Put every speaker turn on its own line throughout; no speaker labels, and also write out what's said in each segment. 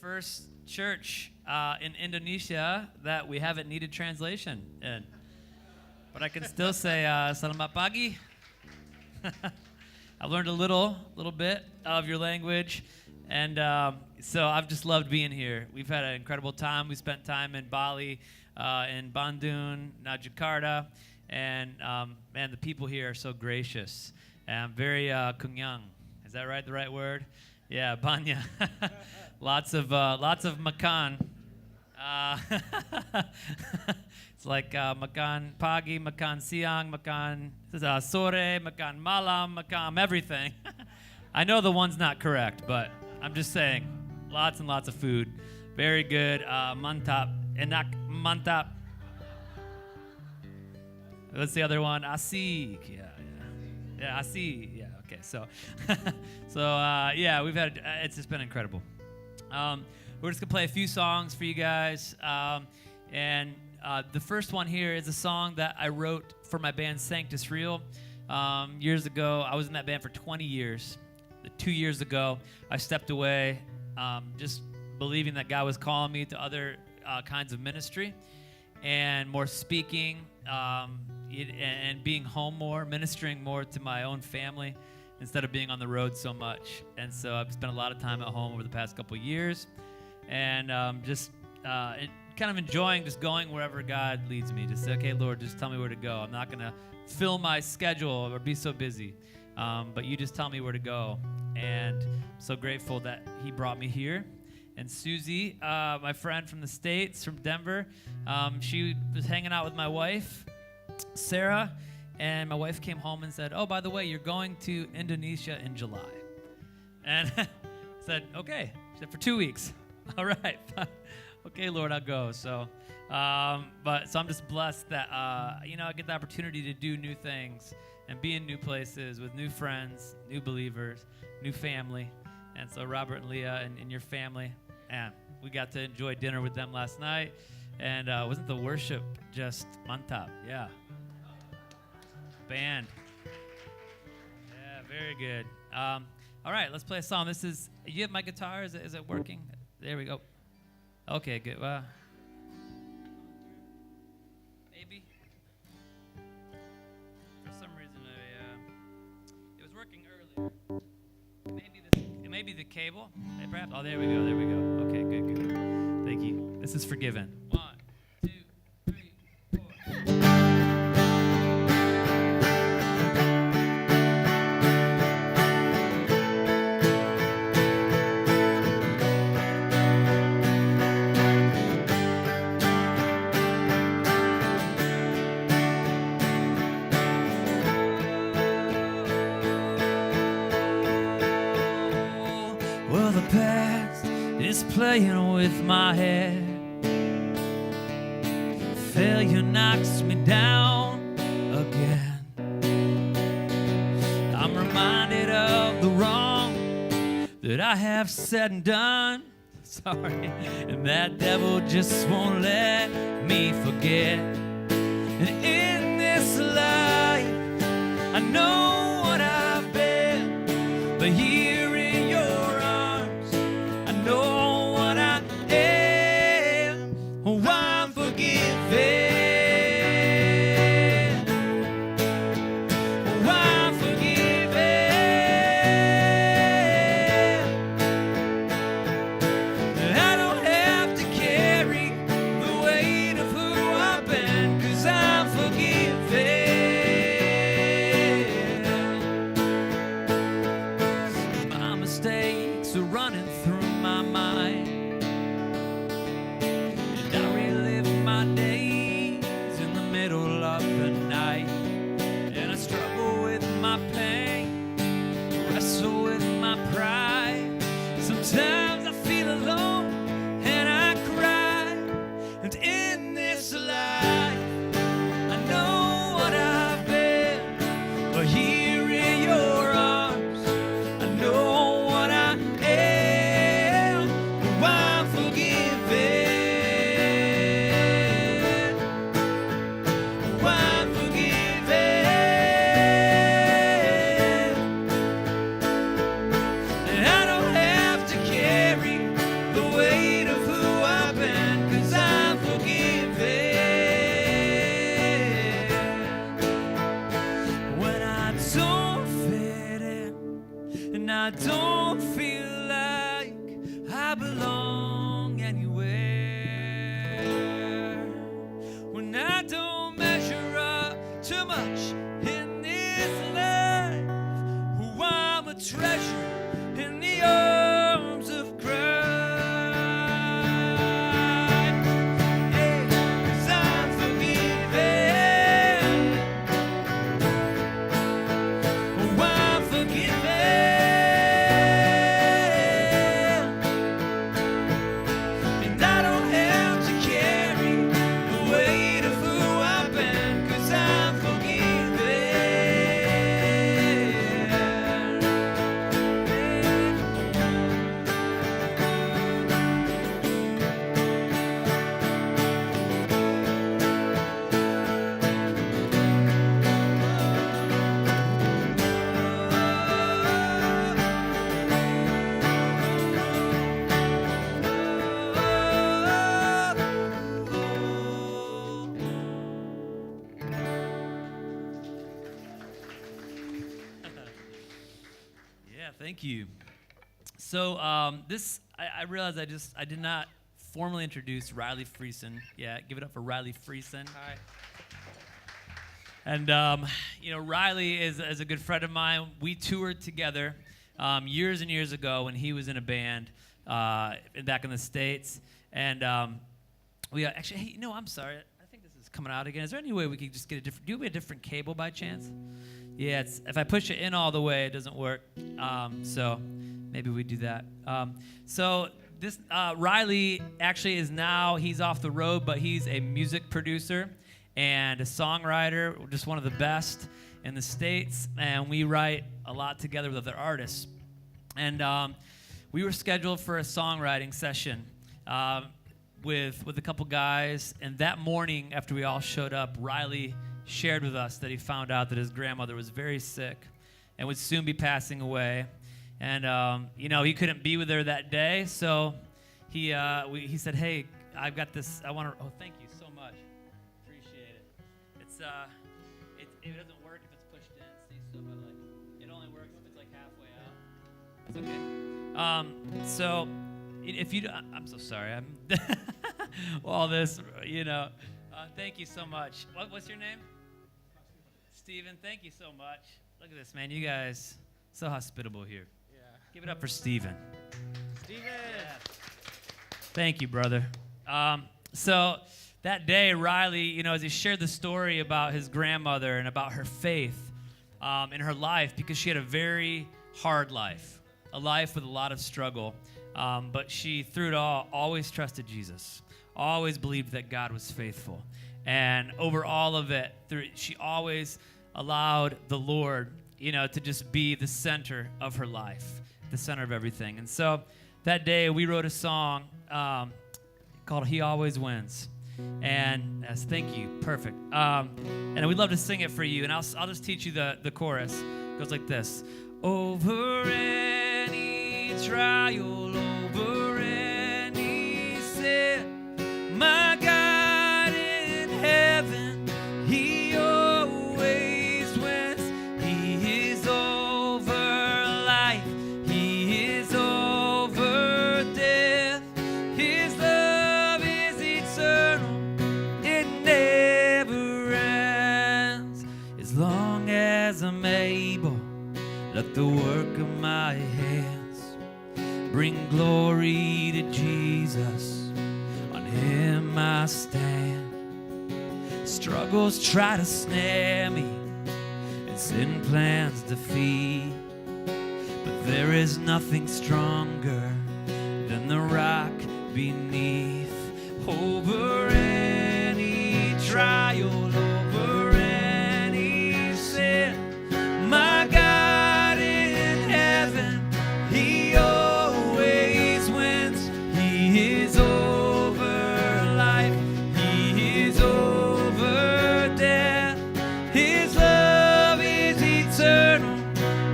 first church in Indonesia that we haven't needed translation in. But I can still say Selamat pagi. I've learned a little bit of your language, and so I've just loved being here. We've had an incredible time. We spent time in Bali, in Bandung, now Jakarta, and man, the people here are so gracious and very kunyang. Is that right? The right word? Yeah, banya. lots of makan. It's like makan pagi, makan siang, makan sore, makan malam, makan everything. I know the one's not correct, but I'm just saying, lots and lots of food. Very good. Mantap. Enak mantap. What's the other one? Asik. Yeah, asik. Yeah, okay. So, yeah, it's just been incredible. We're just going to play a few songs for you guys. And the first one here is a song that I wrote for my band Sanctus Real. Years ago, I was in that band for 20 years. 2 years ago, I stepped away, just believing that God was calling me to other kinds of ministry and more speaking and being home more, ministering more to my own family instead of being on the road so much. And so I've spent a lot of time at home over the past couple of years, and just kind of enjoying just going wherever God leads me. Just say, okay, Lord, just tell me where to go. I'm not going to fill my schedule or be so busy, but you just tell me where to go. And I'm so grateful that he brought me here. And Susie, my friend from the States, from Denver, she was hanging out with my wife, Sarah, and my wife came home and said, oh, by the way, you're going to Indonesia in July. And I said, okay. She said, for 2 weeks. All right. Okay, Lord, I'll go. So I'm just blessed that, I get the opportunity to do new things and be in new places with new friends, new believers, new family. And so Robert and Leah and your family, and we got to enjoy dinner with them last night. And wasn't the worship just mantap? Yeah. Band. Yeah, very good. All right, let's play a song. You have my guitar? Is it working? There we go. Okay, good. Maybe. For some reason, it was working earlier. It may be the cable. Hey, perhaps. Oh, there we go. Okay, good. Thank you. This is Forgiven. 1, 2, 3, 4. Playing with my head. Failure knocks me down again. I'm reminded of the wrong that I have said and done. Sorry. And that devil just won't let me forget. And in this life, I know what I've been, but here in your arms, I know the way I belong anywhere. When I don't measure up too much in this life, oh, I'm a treasure in the arms of Christ. Yeah, 'cause I'm forgiven. Oh, I'm forgiven. And I don't have to carry the weight of who I've been, 'cause I'm Thank you. So I realized I did not formally introduce Riley Friesen. Yeah, give it up for Riley Friesen.
Hi.
And Riley is a good friend of mine. We toured together years and years ago when he was in a band back in the States. And we actually, hey, no, I'm sorry. I think this is coming out again. Is there any way we could just get a different? Do we have a different cable by chance? Yeah, if I push it in all the way, it doesn't work. So maybe we do that. So this Riley actually he's off the road, but he's a music producer and a songwriter, just one of the best in the States. And we write a lot together with other artists. And we were scheduled for a songwriting session with a couple guys. And that morning, after we all showed up, Riley shared with us that he found out that his grandmother was very sick and would soon be passing away. And, he couldn't be with her that day, so he said, hey, I've got this, thank you so much. Appreciate it. It doesn't work if it's pushed in, see, so, but, it only works if it's, halfway out. It's okay. I'm so sorry. All this, thank you so much. What's your name? Steven, thank you so much. Look at this, man. You guys, so hospitable here.
Yeah.
Give it up for Steven.
Steven!
Yeah. Thank you, brother. So that day, Riley, as he shared the story about his grandmother and about her faith in her life, because she had a very hard life, a life with a lot of struggle, but she, through it all, always trusted Jesus, always believed that God was faithful. And over all of it, she always allowed the Lord, to just be the center of her life, the center of everything. And so that day we wrote a song called "He Always Wins." And thank you, perfect. And we'd love to sing it for you. And I'll just teach you the chorus. It goes like this: over any trial, over any sin, my God in heaven, He always wins. He is over life, He is over death. His love is eternal, it never ends. As long as I'm able, let the work of my hands bring glory to Jesus. On Him I stand. Struggles try to snare me, and sin plans defeat, but there is nothing stronger than the rock beneath. Over any trial, over any sin, my God in heaven, He always wins. He is over life, He is over death. His love is eternal,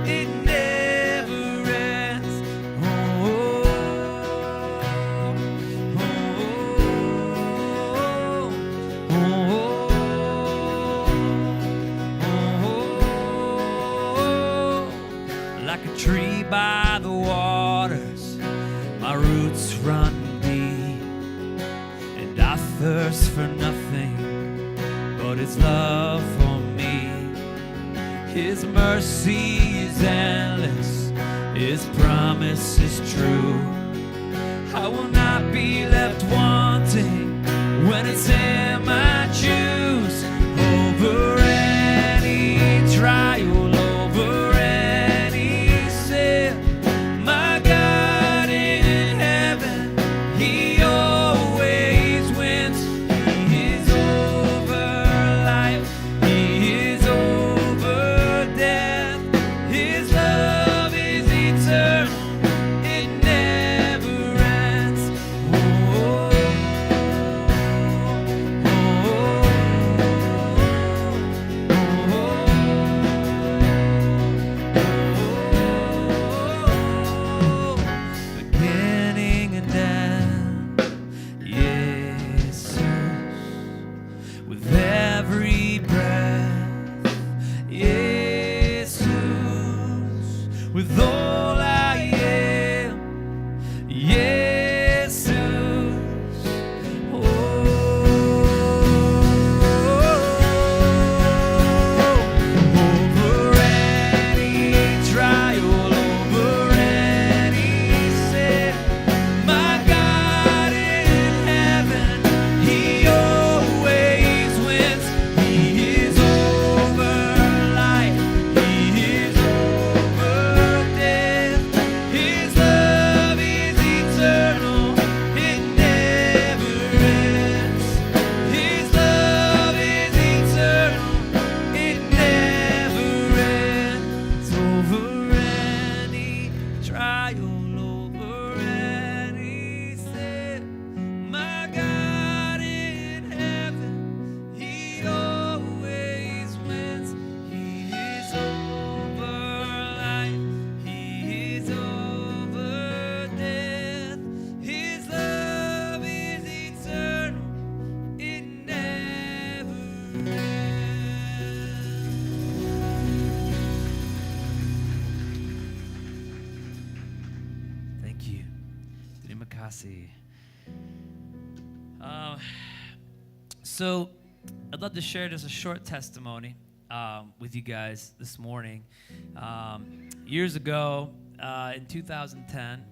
it never ends. Oh, roots run deep, and I thirst for nothing but His love for me. His mercy is endless, His promise is true. I will not be left wanting when it's Him I choose. Over any trial, over any sin, my God in heaven, He always wins. He is over life, He is over death. His love is eternal, it never ends. Beginning and end, Jesus, with every breath, Jesus, with all I am, Jesus. Over any trial, over any sin, my God in heaven, He always wins. He is over life, He is over death. His love is eternal, it never ends. His love is eternal, it never ends. Over any trial, over any sin, my God in heaven, He always wins. He is over life, He is over death. His love is eternal, it never ends. Thank you. Terima kasih. So I'd love to share just a short testimony with you guys this morning. Years ago, in 2010,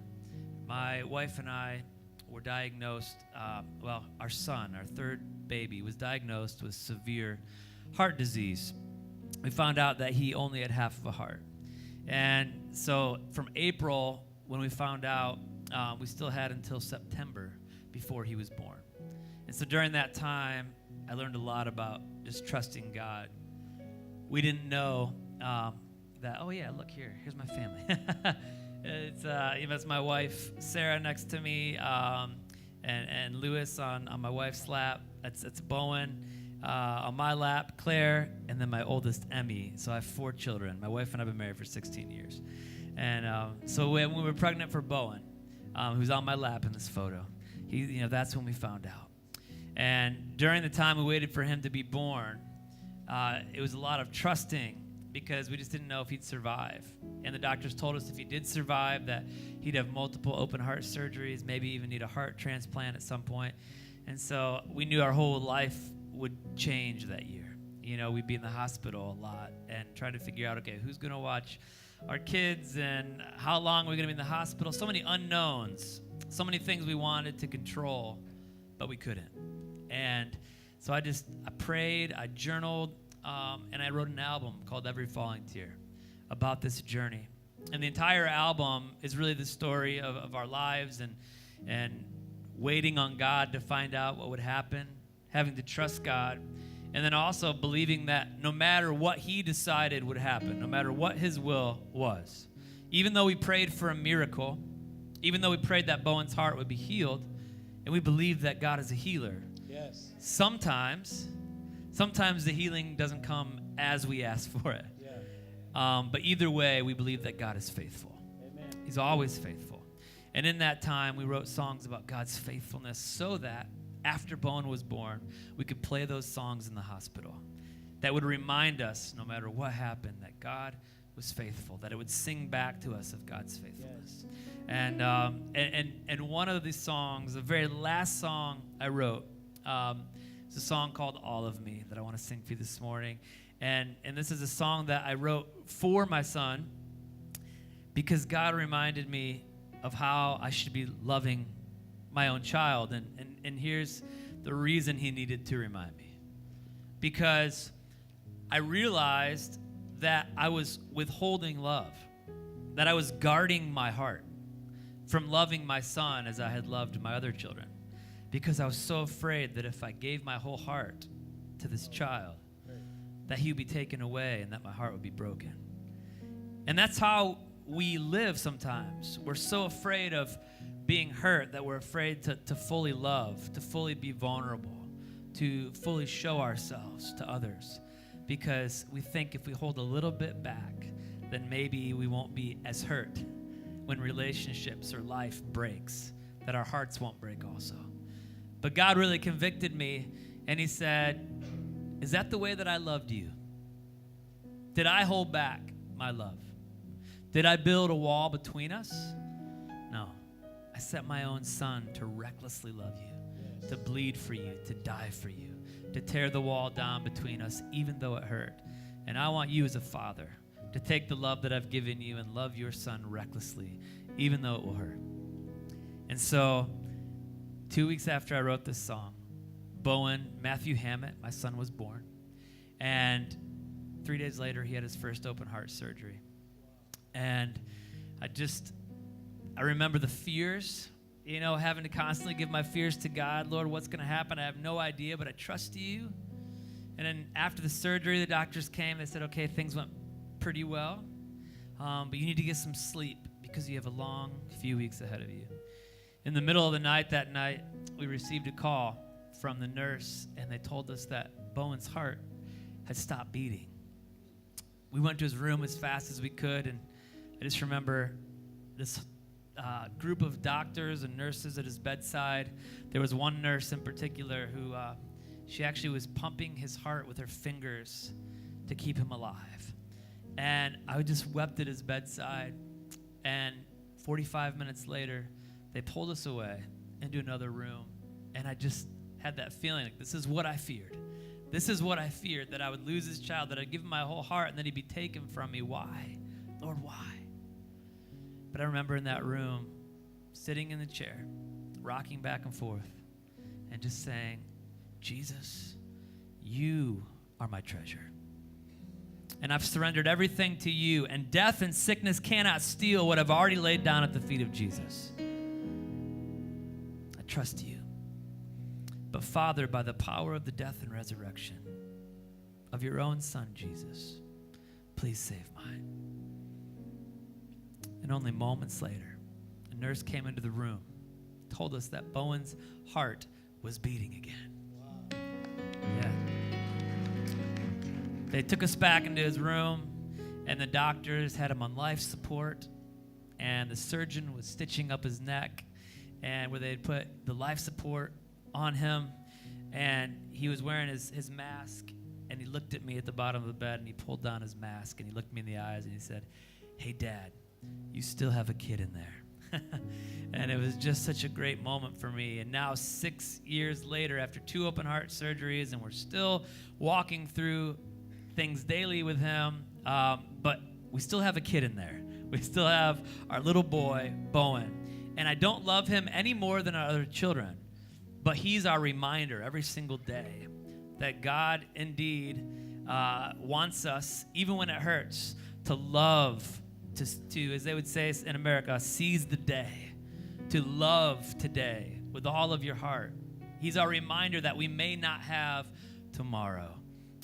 my wife and I were diagnosed, our son, our third baby, was diagnosed with severe heart disease. We found out that he only had half of a heart. And so from April, when we found out, we still had until September before he was born. And so during that time, I learned a lot about just trusting God. We didn't know that, oh yeah, look here, here's my family. It's my wife, Sarah, next to me, and Lewis on my wife's lap. That's Bowen. On my lap, Claire, and then my oldest, Emmy. So I have 4 children. My wife and I have been married for 16 years. And so when we were pregnant for Bowen, who's on my lap in this photo, that's when we found out. And during the time we waited for him to be born, it was a lot of trusting because we just didn't know if he'd survive. And the doctors told us if he did survive that he'd have multiple open heart surgeries, maybe even need a heart transplant at some point. And so we knew our whole life would change that year. We'd be in the hospital a lot and try to figure out, okay, who's going to watch our kids and how long are we going to be in the hospital? So many unknowns, so many things we wanted to control, but we couldn't. And so I prayed, I journaled, and I wrote an album called Every Falling Tear about this journey. And the entire album is really the story of our lives and waiting on God to find out what would happen, having to trust God, and then also believing that no matter what He decided would happen, no matter what His will was, even though we prayed for a miracle, even though we prayed that Bowen's heart would be healed, and we believe that God is a healer,
Yes.
Sometimes the healing doesn't come as we ask for it.
Yeah.
But either way, we believe that God is faithful.
Amen.
He's always faithful. And in that time, we wrote songs about God's faithfulness so that after Bowen was born, we could play those songs in the hospital. That would remind us, no matter what happened, that God was faithful, that it would sing back to us of God's faithfulness.
Yes.
And one of these songs, the very last song I wrote, is a song called All of Me that I want to sing for you this morning. And this is a song that I wrote for my son because God reminded me of how I should be loving my own child. And here's the reason he needed to remind me. Because I realized that I was withholding love, that I was guarding my heart from loving my son as I had loved my other children, because I was so afraid that if I gave my whole heart to this child, that he would be taken away and that my heart would be broken. And that's how we live sometimes. We're so afraid of being hurt that we're afraid to fully love, to fully be vulnerable, to fully show ourselves to others, because we think if we hold a little bit back, then maybe we won't be as hurt when relationships or life breaks, that our hearts won't break also. But God really convicted me, and he said, is that the way that I loved you? Did I hold back my love? Did I build a wall between us? No. I sent my own son to recklessly love you, to bleed for you, to die for you, to tear the wall down between us, even though it hurt. And I want you as a father to take the love that I've given you and love your son recklessly, even though it will hurt. And so 2 weeks after I wrote this song, Matthew Hammitt, my son, was born. And 3 days later, he had his first open heart surgery. And I remember the fears, having to constantly give my fears to God. Lord, what's going to happen? I have no idea, but I trust you. And then after the surgery, the doctors came. They said, okay, things went pretty well, but you need to get some sleep because you have a long few weeks ahead of you. In the middle of the night that night, we received a call from the nurse, and they told us that Bowen's heart had stopped beating. We went to his room as fast as we could, and I just remember this group of doctors and nurses at his bedside. There was one nurse in particular who she actually was pumping his heart with her fingers to keep him alive. And I just wept at his bedside, and 45 minutes later, they pulled us away into another room, and I just had that feeling like this is what I feared. This is what I feared, that I would lose this child, that I'd give him my whole heart, and then he'd be taken from me. Why? Lord, why? But I remember in that room, sitting in the chair, rocking back and forth, and just saying, Jesus, you are my treasure. And I've surrendered everything to you, and death and sickness cannot steal what I've already laid down at the feet of Jesus. I trust you. But Father, by the power of the death and resurrection of your own Son, Jesus, please save mine. And only moments later, a nurse came into the room, told us that Bowen's heart was beating again. Wow. Yeah. They took us back into his room, and the doctors had him on life support, and the surgeon was stitching up his neck, and where they had put the life support on him, and he was wearing his mask, and he looked at me at the bottom of the bed, and he pulled down his mask, and he looked me in the eyes, and he said, "Hey, Dad, you still have a kid in there." And it was just such a great moment for me. And now 6 years later, after 2 open heart surgeries, and we're still walking through things daily with him, but we still have a kid in there. We still have our little boy, Bowen. And I don't love him any more than our other children, but he's our reminder every single day that God indeed wants us, even when it hurts, to love, to, as they would say in America, seize the day, to love today with all of your heart. He's our reminder that we may not have tomorrow.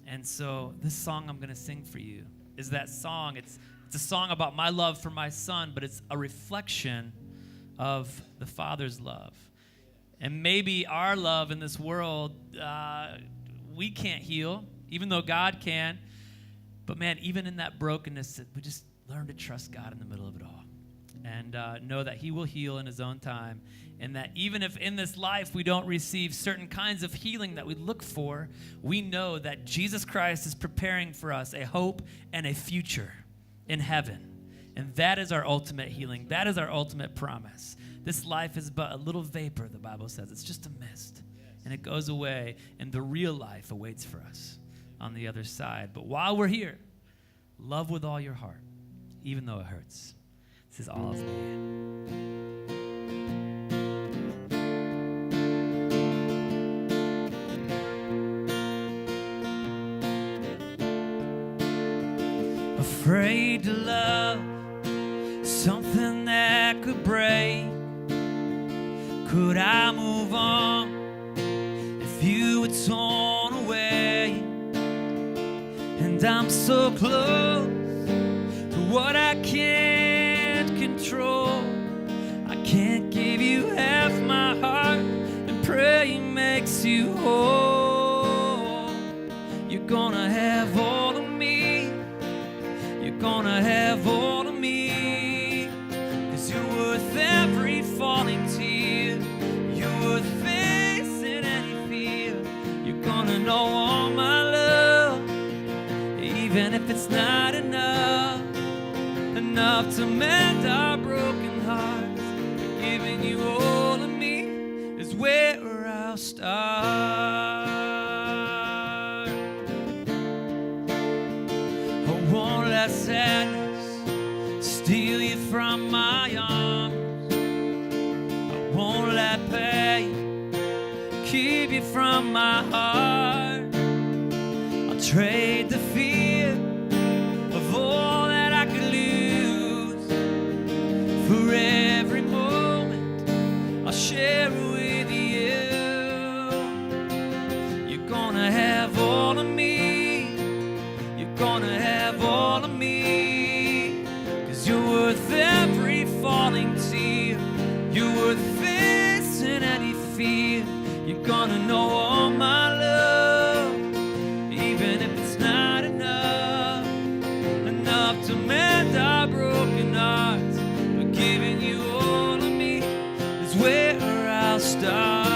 And so this song I'm going to sing for you is that song. It's a song about my love for my son, but it's a reflection of the Father's love. And maybe our love in this world, we can't heal, even though God can. But man, even in that brokenness, we just learn to trust God in the middle of it all. And know that he will heal in his own time. And that even if in this life we don't receive certain kinds of healing that we look for, we know that Jesus Christ is preparing for us a hope and a future in heaven. And that is our ultimate healing. That is our ultimate promise. This life is but a little vapor, the Bible says. It's just a mist. And it goes away, and the real life awaits for us on the other side. But while we're here, love with all your heart, even though it hurts. This is all of me. Afraid to love something that could break. Could I move on if you were torn away? And I'm so close to what I can't control. I can't give you half my heart, and praying makes you whole. You're gonna have all of me. You're gonna have all of me, 'cause you're worth every falling tear. You're worth facing any fear. You're gonna know all my love, even if it's not enough to mend our broken hearts. But giving you all of me is where I'll start. I won't let sadness steal you from my arms. I won't let pain keep you from my heart. I'll trade the fear of all that I could lose for every moment I'll share with you. You're gonna have all of me. You're gonna have all of me, 'cause you're worth every falling tear. You're worth facing any fear. You're gonna know all my love, even if it's not enough to mend our broken hearts. But giving you all of me is where I'll start.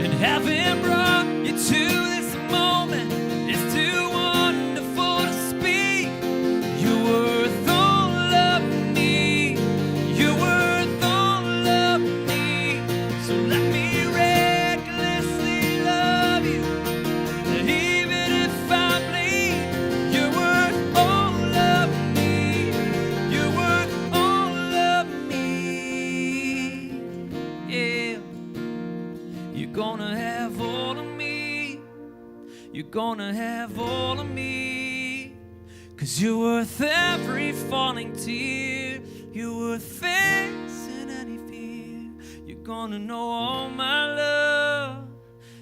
And having brought you to this moment, it's too wonderful to speak. You're worth all of me. You're worth all of me. So let me recklessly love you, even if I bleed. You're worth all of me. You're worth all of me. Yeah. You're gonna have all of me. You're gonna have all of me, 'cause you're worth every falling tear. You're worth facing any fear. You're gonna know all my love,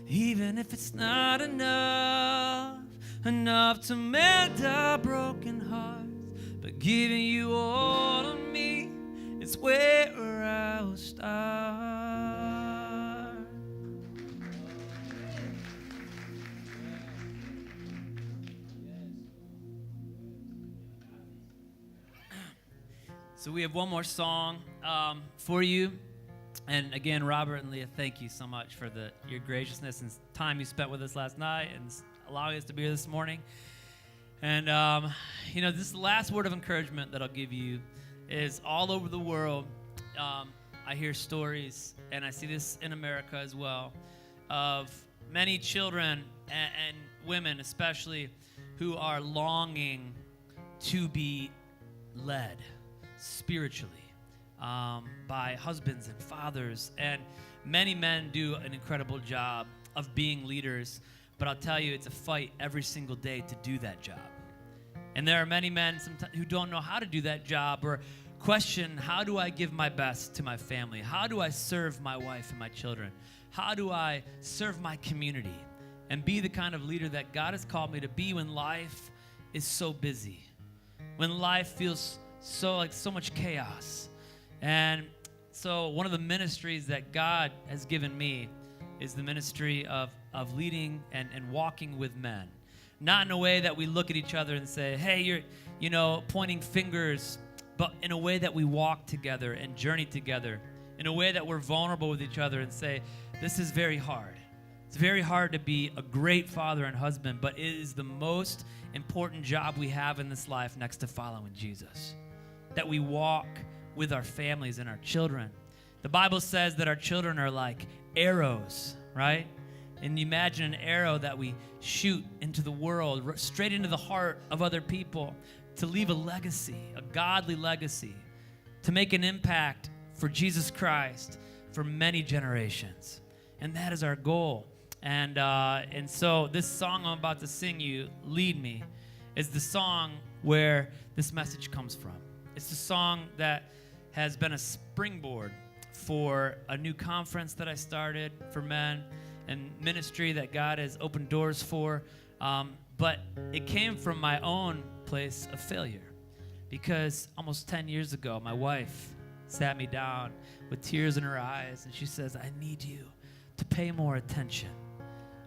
even if it's not enough to mend our broken hearts. But giving you all of me is where I'll start. So we have one more song for you. And again, Robert and Leah, thank you so much for your graciousness and time you spent with us last night and allowing us to be here this morning. And, this is the last word of encouragement that I'll give you is all over the world. I hear stories, and I see this in America as well, of many children and women especially who are longing to be led spiritually by husbands and fathers. And many men do an incredible job of being leaders, but I'll tell you, it's a fight every single day to do that job. And there are many men sometimes who don't know how to do that job or question, how do I give my best to my family? How do I serve my wife and my children? How do I serve my community and be the kind of leader that God has called me to be when life is so busy, when life feels so much chaos? And so one of the ministries that God has given me is the ministry of leading and walking with men. Not in a way that we look at each other and say, hey, you're pointing fingers, but in a way that we walk together and journey together in a way that we're vulnerable with each other and say, this is very hard. It's very hard to be a great father and husband, but it is the most important job we have in this life next to following Jesus. That we walk with our families and our children. The Bible says that our children are like arrows, right? And you imagine an arrow that we shoot into the world, straight into the heart of other people, to leave a legacy, a godly legacy, to make an impact for Jesus Christ for many generations. And that is our goal. And so this song I'm about to sing you, Lead Me, is the song where this message comes from. It's the song that has been a springboard for a new conference that I started for men and ministry that God has opened doors for. But it came from my own place of failure, because almost 10 years ago, my wife sat me down with tears in her eyes, and she says, I need you to pay more attention.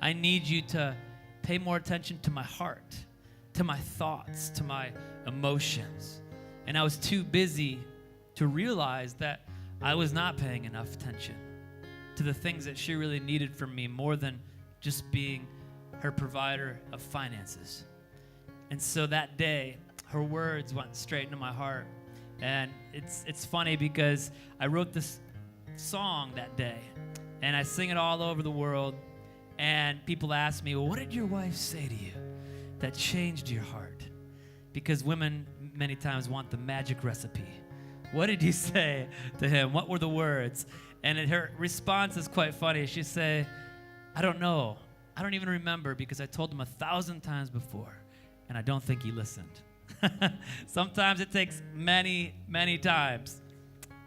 I need you to pay more attention to my heart, to my thoughts, to my emotions. And I was too busy to realize that I was not paying enough attention to the things that she really needed from me, more than just being her provider of finances. And so that day, her words went straight into my heart. And it's funny because I wrote this song that day, and I sing it all over the world. And people ask me, well, what did your wife say to you that changed your heart? Because women many times want the magic recipe. What did you say to him? What were the words? And her response is quite funny. She say, I don't know. I don't even remember, because I told him 1,000 times before, and I don't think he listened. Sometimes it takes many, many times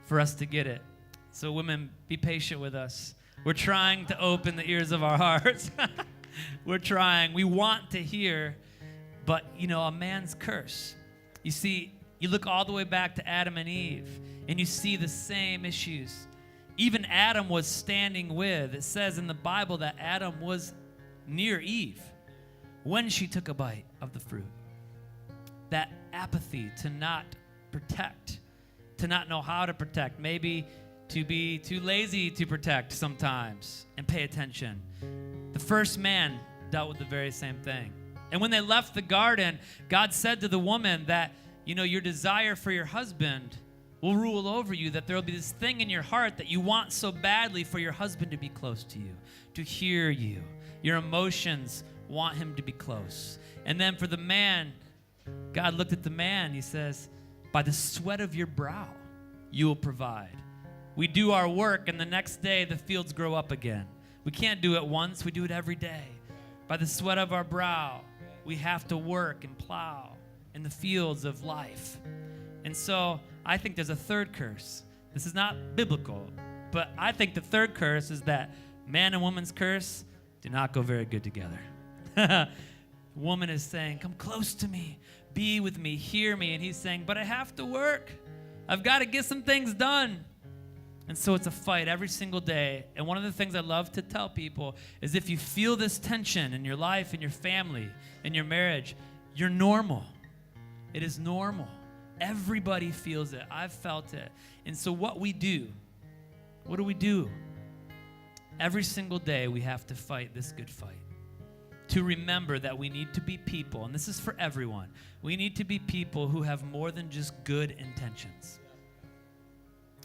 for us to get it. So women, be patient with us. We're trying to open the ears of our hearts. We're trying. We want to hear, but, a man's curse. You see, you look all the way back to Adam and Eve, and you see the same issues. Even Adam was standing with. It says in the Bible that Adam was near Eve when she took a bite of the fruit. That apathy to not protect, to not know how to protect, maybe to be too lazy to protect sometimes and pay attention. The first man dealt with the very same thing. And when they left the garden, God said to the woman that, your desire for your husband will rule over you, that there will be this thing in your heart that you want so badly for your husband to be close to you, to hear you. Your emotions want him to be close. And then for the man, God looked at the man, he says, by the sweat of your brow, you will provide. We do our work, and the next day the fields grow up again. We can't do it once, we do it every day. By the sweat of our brow, we have to work and plow in the fields of life. And so I think there's a third curse. This is not biblical, but I think the third curse is that man and woman's curse do not go very good together. Woman is saying, come close to me, be with me, hear me. And he's saying, but I have to work. I've got to get some things done. And so it's a fight every single day. And one of the things I love to tell people is, if you feel this tension in your life, in your family, in your marriage, you're normal. It is normal. Everybody feels it. I've felt it. And so what do? Every single day we have to fight this good fight. To remember that we need to be people, and this is for everyone, we need to be people who have more than just good intentions.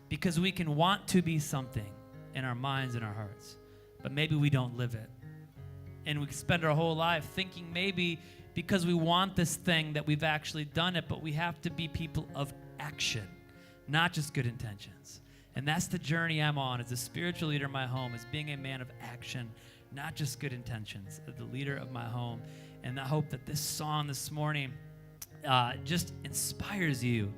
Because we can want to be something in our minds and our hearts, but maybe we don't live it. And we spend our whole life thinking maybe because we want this thing that we've actually done it, but we have to be people of action, not just good intentions. And that's the journey I'm on as a spiritual leader in my home, is being a man of action, not just good intentions, as the leader of my home. And I hope that this song this morning just inspires you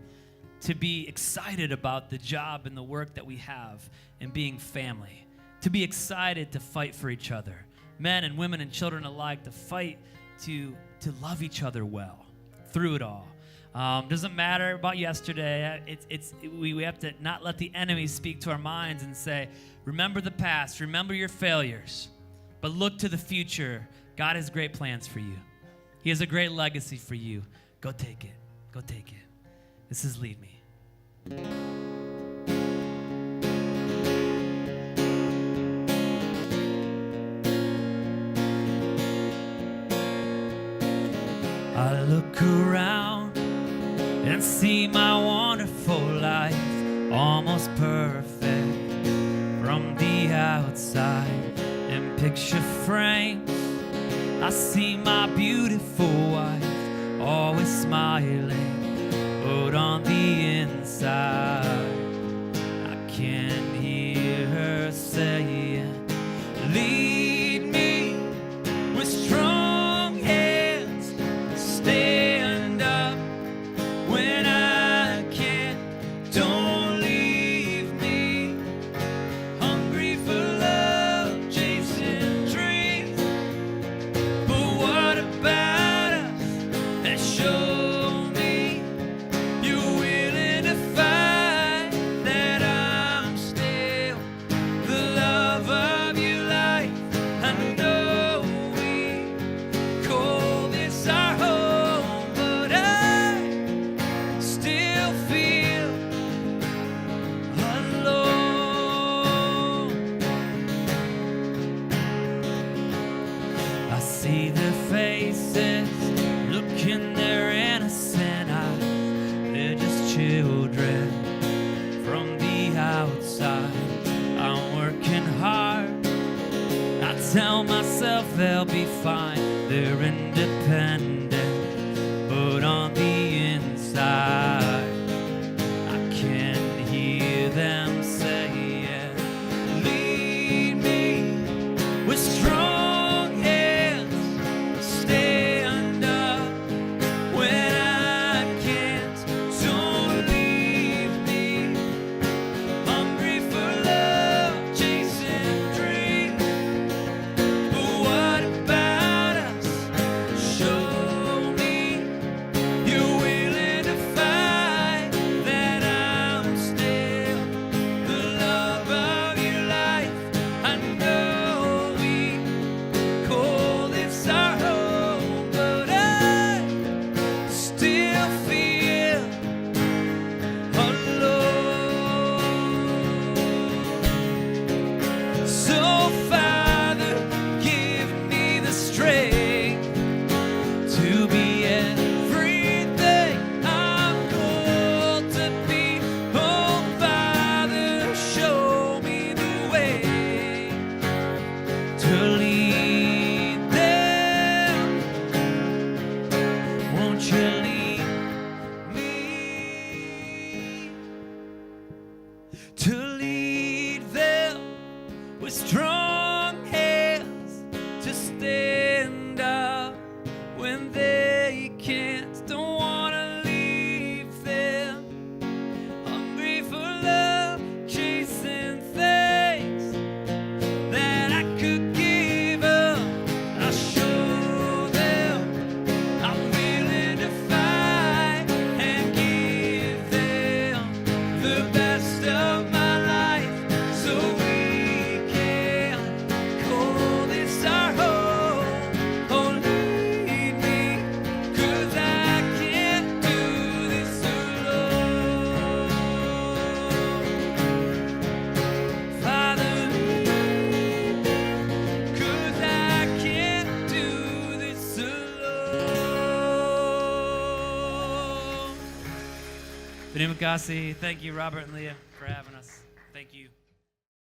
to be excited about the job and the work that we have in being family, to be excited to fight for each other, men and women and children alike, to fight to love each other well through it all. Doesn't matter about yesterday. We have to not let the enemy speak to our minds and say, remember the past, remember your failures, but look to the future. God has great plans for you. He has a great legacy for you. Go take it. Go take it. This is Lead Me. I look around and see my wonderful life, almost perfect from the outside. In picture frames, I see my beautiful wife, always smiling, but on the inside, I can hear her saying, lead me with strong hands, stand up when I can't, don't leave me, hungry for love, chasing dreams, but what about us, and show me you're willing to fight, that I'm still the love of your life. I know we call this our home, but I still feel alone. I see their faces, look in their innocent eyes. They're just children from the outside. I'm working hard, I tell myself they'll be fine. They're independent, but on the inside, I can hear them saying, lead me with strong hands, stand up when I can't, don't leave me, hungry for love, chasing dreams, but what about us, show me you're willing to fight, that I'm still the love of your life. I know we call this our home, but I still feel alone. So Father, give me the strength to be everything I'm called to be. Oh Father, show me the way to lead them. Won't you lead me to lead them with strong hands, to stand up when they can't, don't wanna leave them, hungry for love, chasing things that I could give up. I show them I'm willing to fight and give them the best of my life, so we can call this our home. Oh, lead me, 'cause I can't do this alone. Father, lead me, 'cause I can't do this alone. Terima kasih. Thank you, Robert and Leah, for having us. Thank you.